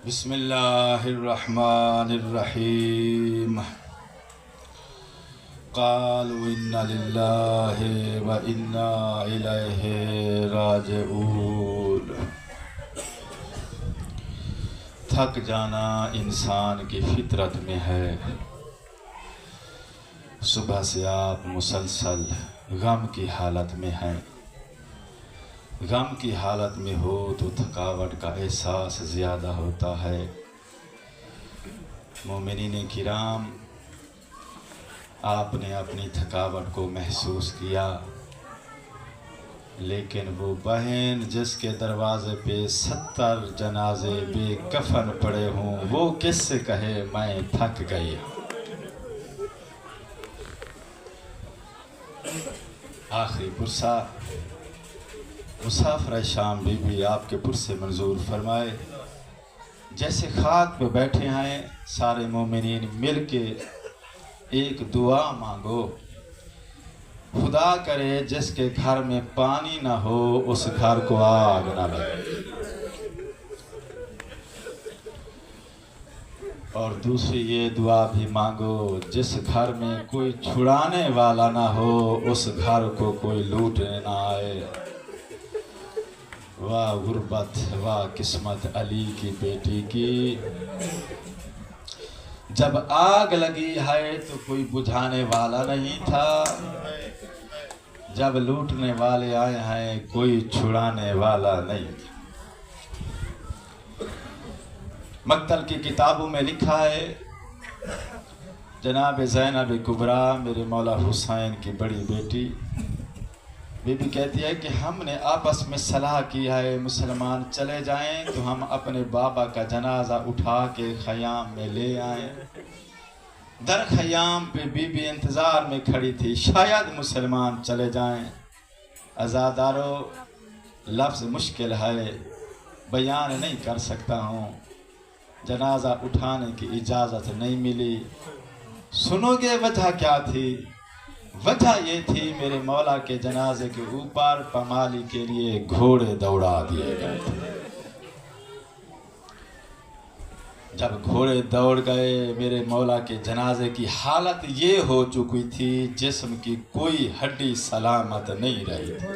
بسم اللہ الرحمن الرحیم قالوا انا للہ و انا الیہ راجعون۔ تھک جانا انسان کی فطرت میں ہے۔ صبح سے آپ مسلسل غم کی حالت میں ہیں۔ غم کی حالت میں ہو تو تھکاوٹ کا احساس زیادہ ہوتا ہے۔ مومنین کرام، آپ نے اپنی تھکاوٹ کو محسوس کیا، لیکن وہ بہن جس کے دروازے پہ 70 جنازے بے کفن پڑے ہوں، وہ کس سے کہے میں تھک گئی ہوں؟ آخری پرسہ مسافر شام بی بی آپ کے پرسے منظور فرمائے۔ جیسے خاک پہ بیٹھے ہیں، سارے مومنین مل کے ایک دعا مانگو، خدا کرے جس کے گھر میں پانی نہ ہو اس گھر کو آگ نہ لگے، اور دوسری یہ دعا بھی مانگو جس گھر میں کوئی چھڑانے والا نہ ہو اس گھر کو کوئی لوٹنے نہ آئے۔ واہ غربت، واہ قسمت علی کی بیٹی کی، جب آگ لگی ہے تو کوئی بجھانے والا نہیں تھا، جب لوٹنے والے آئے ہیں کوئی چھڑانے والا نہیں تھا۔ مقتل کی کتابوں میں لکھا ہے، جناب زینب کبریٰ میرے مولا حسین کی بڑی بیٹی بی بی کہتی ہے کہ ہم نے آپس میں صلاح کیا ہے مسلمان چلے جائیں تو ہم اپنے بابا کا جنازہ اٹھا کے خیام میں لے آئیں۔ در خیام پہ بی بی انتظار میں کھڑی تھی، شاید مسلمان چلے جائیں۔ عزادارو، لفظ مشکل ہے، بیان نہیں کر سکتا ہوں، جنازہ اٹھانے کی اجازت نہیں ملی۔ سنو گے وجہ کیا تھی؟ وجہ یہ تھی میرے مولا کے جنازے کے اوپر پامالی کے لیے گھوڑے دوڑا دیے گئے تھے۔ جب گھوڑے دوڑ گئے، میرے مولا کے جنازے کی حالت یہ ہو چکی تھی جسم کی کوئی ہڈی سلامت نہیں رہی تھی۔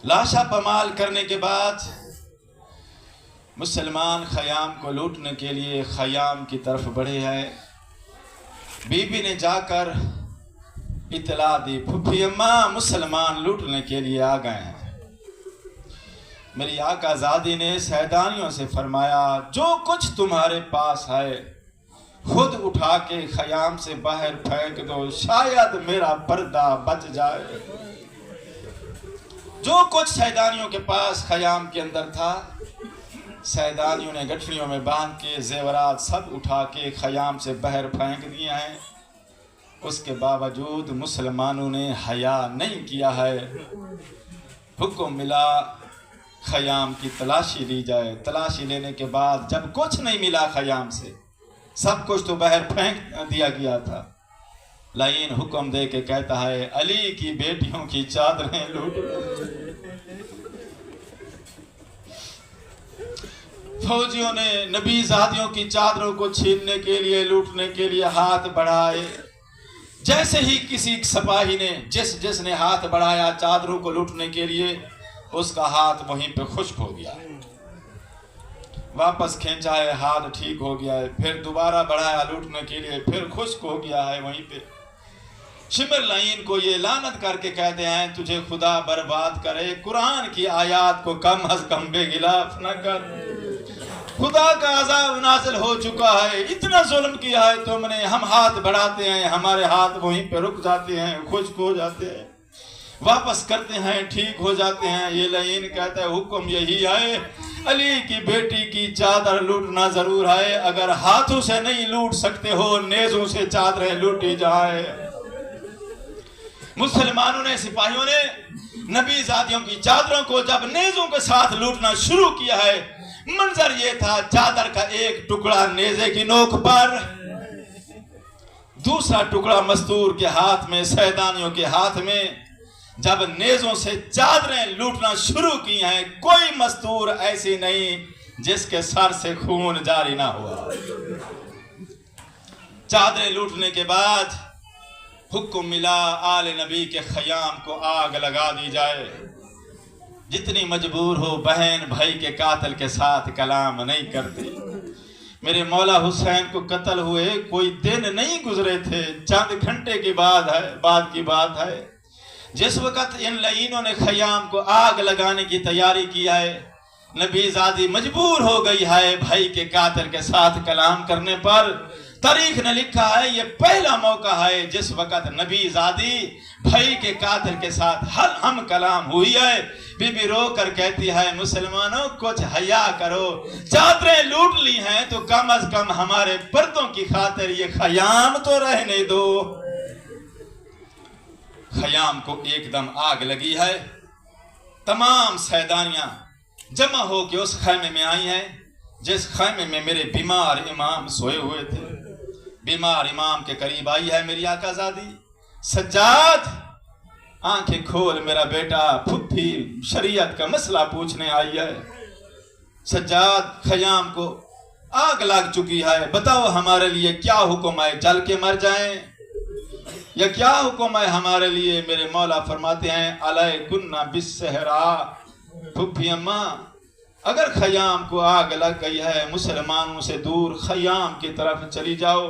لاشا پامال کرنے کے بعد مسلمان خیام کو لوٹنے کے لیے خیام کی طرف بڑھے ہیں۔ بی بی نے جا کر اطلاع دی، پھپھی اماں مسلمان لوٹنے کے لیے آ گئے ہیں۔ میری آقا زادی نے سیدانیوں سے فرمایا، جو کچھ تمہارے پاس ہے خود اٹھا کے خیام سے باہر پھینک دو، شاید میرا پردہ بچ جائے۔ جو کچھ سیدانیوں کے پاس خیام کے اندر تھا، سیدانیوں نے گٹھڑیوں میں باندھ کے زیورات سب اٹھا کے خیام سے باہر پھینک دیے ہیں۔ اس کے باوجود مسلمانوں نے حیا نہیں کیا ہے۔ حکم ملا خیام کی تلاشی لی جائے۔ تلاشی لینے کے بعد جب کچھ نہیں ملا خیام سے، سب کچھ تو باہر پھینک دیا گیا تھا، لائن حکم دے کے کہتا ہے علی کی بیٹیوں کی چادریں لوٹو۔ فوجیوں نے نبی زادیوں کی چادروں کو چھیننے کے لیے، لوٹنے کے لیے ہاتھ بڑھائے۔ جیسے ہی کسی سپاہی نے جس نے ہاتھ بڑھایا چادروں کو لوٹنے کے لیے، اس کا ہاتھ وہیں پہ خشک ہو گیا ہے۔ واپس کھینچا ہے، ہاتھ ٹھیک ہو گیا ہے، پھر دوبارہ بڑھایا لوٹنے کے لیے، پھر خشک ہو گیا ہے وہیں پہ۔ شمر لعین کو یہ لعنت کر کے کہتے ہیں تجھے خدا برباد کرے، قرآن کی آیات کو کم از کم بے غلاف نہ کر۔ خدا کا عذاب نازل ہو چکا ہے، اتنا ظلم کیا ہے تم نے، ہم ہاتھ بڑھاتے ہیں ہمارے ہاتھ وہیں پہ رک جاتے ہیں، خشک ہو جاتے ہیں، واپس کرتے ہیں ٹھیک ہو جاتے ہیں۔ یہ لعین کہتا ہے حکم یہی ہے، علی کی بیٹی کی چادر لوٹنا ضرور ہے، اگر ہاتھوں سے نہیں لوٹ سکتے ہو نیزوں سے چادریں لوٹی جائے۔ مسلمانوں نے، سپاہیوں نے نبی زادیوں کی چادروں کو جب نیزوں کے ساتھ لوٹنا شروع کیا ہے، منظر یہ تھا چادر کا ایک ٹکڑا نیزے کی نوک پر، دوسرا ٹکڑا مستور کے ہاتھ میں، سیدانیوں کے ہاتھ میں۔ जब नेज़ों से चादरें लूटना शुरू की हैं, कोई मस्तूर ऐसी नहीं जिसके सर से खून जारी ना हुआ। चादरें लूटने के बाद हुक्म मिला आले नबी के खयाम को आग लगा दी जाए। जितनी मजबूर हो बहन भाई के कातिल के साथ कलाम नहीं करती। मेरे मौला हुसैन को कत्ल हुए कोई दिन नहीं गुजरे थे, चंद घंटे की बाद की बात है। जिस वक़्त इन लईनों ने खयाम को आग लगाने की तैयारी की है, नबी ज़ादी मजबूर हो गई है भाई के कातिल के साथ कलाम करने पर। तारीख ने लिखा है ये पहला मौका है जिस वक़्त नबी ज़ादी भाई के कातिल के साथ हम कलाम हुई है। बीबी रो कर कहती है, मुसलमानों कुछ हया करो, चादरें लूट ली हैं तो कम अज कम हमारे पर्दों की खातिर ये खयाम तो रहने दो। खयाम को एकदम आग लगी है। तमाम सैदानियां जमा होकर उस खैमे में आई हैं जिस खैमे में मेरे बीमार इमाम सोए हुए थे। बीमार इमाम के करीब आई है मेरी आकाज़ादी। सज्जाद आंखें खोल मेरा बेटा, फुफ्फी शरीयत का मसला पूछने आई है। सज्जाद खयाम को आग लग चुकी है, बताओ हमारे लिए क्या हुक्म है, जल के मर जाएं या क्या हुक्म है हमारे लिए। मेरे मौला फरमाते हैं अलैकुन्ना बिस्सहरा, फुफ्फी अम्मा अगर खयाम को आग लग गई है मुसलमानों से दूर खयाम की तरफ चली जाओ।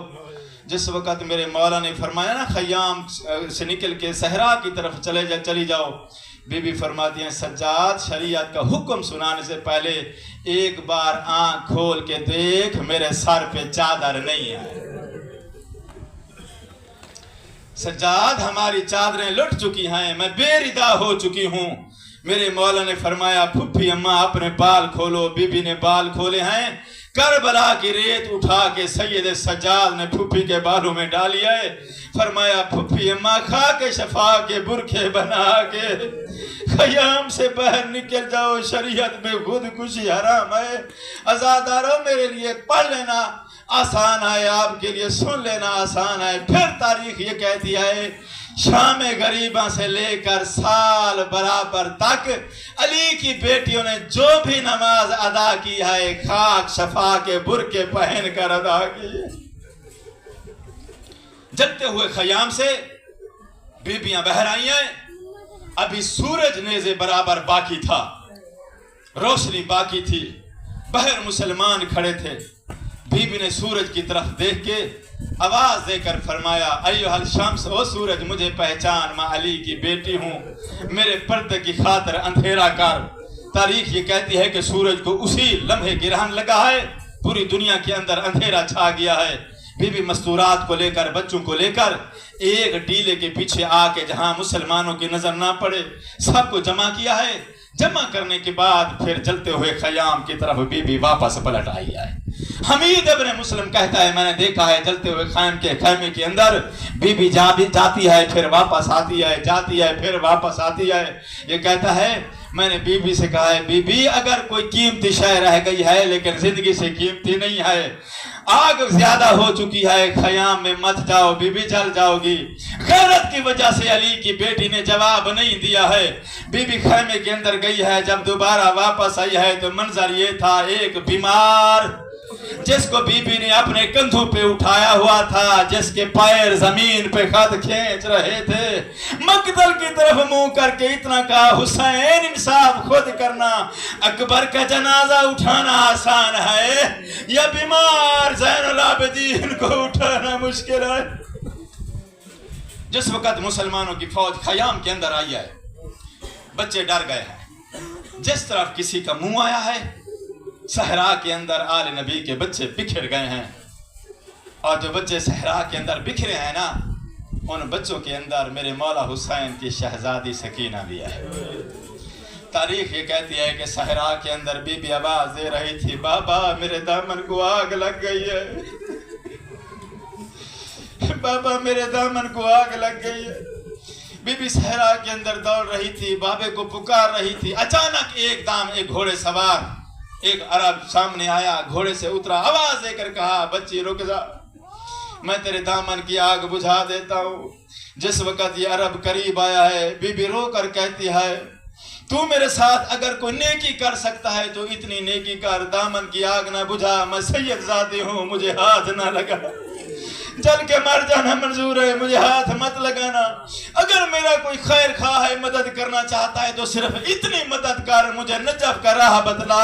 जिस वक़्त मेरे मौला ने फरमाया ना खयाम से निकल के सहरा की तरफ चली जाओ, बीबी फरमाती हैं सज्जाद शरीयत का हुक्म सुनाने से पहले एक बार आंख खोल के देख मेरे सर पे चादर नहीं है। सज्जाद हमारी चादरें लुट चुकी हैं, मैं बेरिदा हो चुकी हूँ। मेरे मौला ने फरमाया फुफ्फी अम्मा अपने बाल खोलो। बीबी ने बाल खोले हैं। करबला की रेत उठा के सैयद सज्जाद ने फुफ्फी के बालों में डाली है। फरमाया फुफ्फी अम्मा खा के शफा के बुरखे बना के खयाम से बाहर निकल जाओ, शरीयत में खुदकुशी हराम है। आजादारों मेरे लिए पढ़ लेना आसान है, आपके लिए सुन लेना आसान है। फिर तारीख ये कहती है शाम गरीबा से लेकर साल बराबर तक अली की बेटियों ने जो भी नमाज अदा की है खाक शफा के बुरके पहन कर अदा की। जलते हुए खयाम से बीबियां बहर आई हैं। अभी सूरज नेज़े बराबर बाकी था, रोशनी बाकी थी, बहर मुसलमान खड़े थे। बीबी ने सूरज की तरफ देख के आवाज देकर फरमाया अय्युहल शम्स, ओ सूरज मुझे पहचान, मैं अली की बेटी हूँ, मेरे पर्दे की खातिर अंधेरा कर। तारीख ये कहती है कि सूरज को उसी लम्हे गिरहन लगा है, पूरी दुनिया के अंदर अंधेरा छा गया है। बीबी मस्तूरात को लेकर बच्चों को लेकर एक टीले के पीछे आके जहां मुसलमानों की नजर ना पड़े सबको जमा किया है। जमा करने के बाद फिर चलते हुए खयाम की तरफ बीबी वापस पलट आई है। हमीद इब्न मुस्लिम कहता है मैंने देखा है जलते हुए खैमे के अंदर बीबी जाती है फिर वापस आती है, जाती है फिर वापस आती है। ये कहता है मैंने बीबी से कहा है बीबी अगर कोई कीमती शय रह गई है लेकिन जिंदगी से कीमती नहीं है, आग ज्यादा हो चुकी है, खयाम में मत जाओ बीबी, जल जाओगी। गैरत की वजह से अली की बेटी ने जवाब नहीं दिया है। बीबी खैमे के अंदर गई है, जब दोबारा वापस आई है तो मंजर ये था एक बीमार जिसको बीबी ने अपने कंधों पे उठाया हुआ था, जिसके पैर जमीन पे खत खींच रहे थे, मकतल की तरफ मुंह करके इतना कहा हुसैन इंसाफ खुद करना, अकबर का जनाजा उठाना आसान है या बीमार ज़ैनुल आबिदीन को उठाना मुश्किल है। जिस वक्त मुसलमानों की फौज खयाम के अंदर आई है बच्चे डर गए हैं। जिस तरफ किसी का मुंह आया है सहरा के अंदर आले नबी के बच्चे बिखर गए हैं, और जो बच्चे सहरा के अंदर बिखरे हैं ना उन बच्चों के अंदर मेरे मौला हुसैन की शहजादी सकीना भी है। तारीख ये कहती है कि सहरा के अंदर बीबी आवाज दे रही थी बाबा मेरे दामन को आग लग गई है, बाबा मेरे दामन को आग लग गई है। बीबी सहरा के अंदर दौड़ रही थी, बाबे को पुकार रही थी। अचानक एकदम एक घोड़े सवार एक अरब सामने आया, घोड़े से उतरा, आवाज देकर कहा बच्ची रुक जा। मैं तेरे दामन की आग बुझा देता हूँ। जिस वक़्त ये अरब करीब आया है, बीबी रो कर कहती है, तू मेरे साथ अगर कोई नेकी कर सकता है तो इतनी नेकी कर, दामन की आग ना बुझा, मैं सैयदजादी हूँ, मुझे हाथ ना लगा, जल के मर जाना मंजूर है, मुझे हाथ मत लगाना। अगर मेरा कोई खैर खा है, मदद करना चाहता है तो सिर्फ इतनी मदद कर, मुझे नजफ का राह बतला।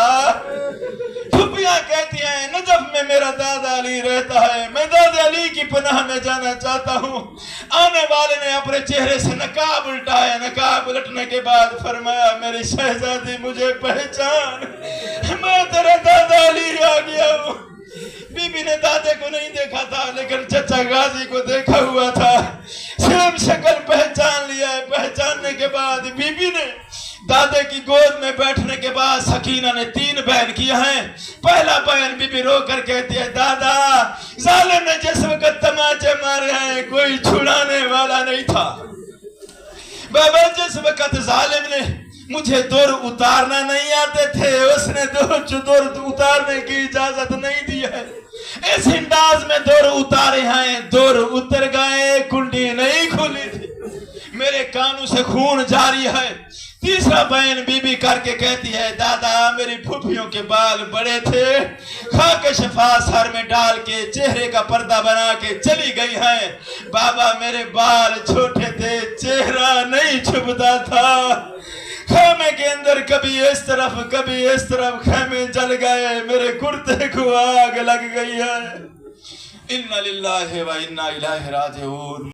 फुफियाँ कहती हैं, नजफ में मेरा दादा अली रहता है, मैं दादा अली की पनाह में जाना चाहता हूँ। आने वाले ने अपने चेहरे से नकाब उल्टाया, नकाब उलटने के बाद फरमाया, मेरी शहजादी मुझे पहचान, मैं तेरा दादा अली आ गया हूँ। बीबी ने दादे को नहीं देखा था, लेकिन चचा गाजी को देखा हुआ था, सेम शक्ल पहचान लिया है। पहचानने के बाद बीबी ने दादे की गोद में बैठने के बाद सकीना ने 3 बयान किया है। पहला बयान बीबी रो कर कहती है, दादा जालिम ने जिस वक्त तमाचे मारे हैं कोई छुड़ाने वाला नहीं था। बाबा जिस वक्त जालिम ने मुझे दौर उतारना नहीं आते थे, उसने दौर उतारने की इजाजत नहीं दी है। इस अंदाज में दौर उतारे हैं, दौर उतर गए, कुंडी नहीं खुली थी, मेरे कानों से खून जारी है। तीसरा बयान बीबी करके कहती है, दादा मेरी फूफियों के बाल बड़े थे, खा के शफा सर में डाल के चेहरे का पर्दा बना के चली गई है। बाबा मेरे बाल छोटे थे, चेहरा नहीं छुपता था, खेमे के अंदर कभी इस तरफ कभी इस तरफ खेमे जल गए, मेरे कुर्ते को आग लग गई है। इन्ना लिल्लाहि व इन्ना इलैहि राजिऊन।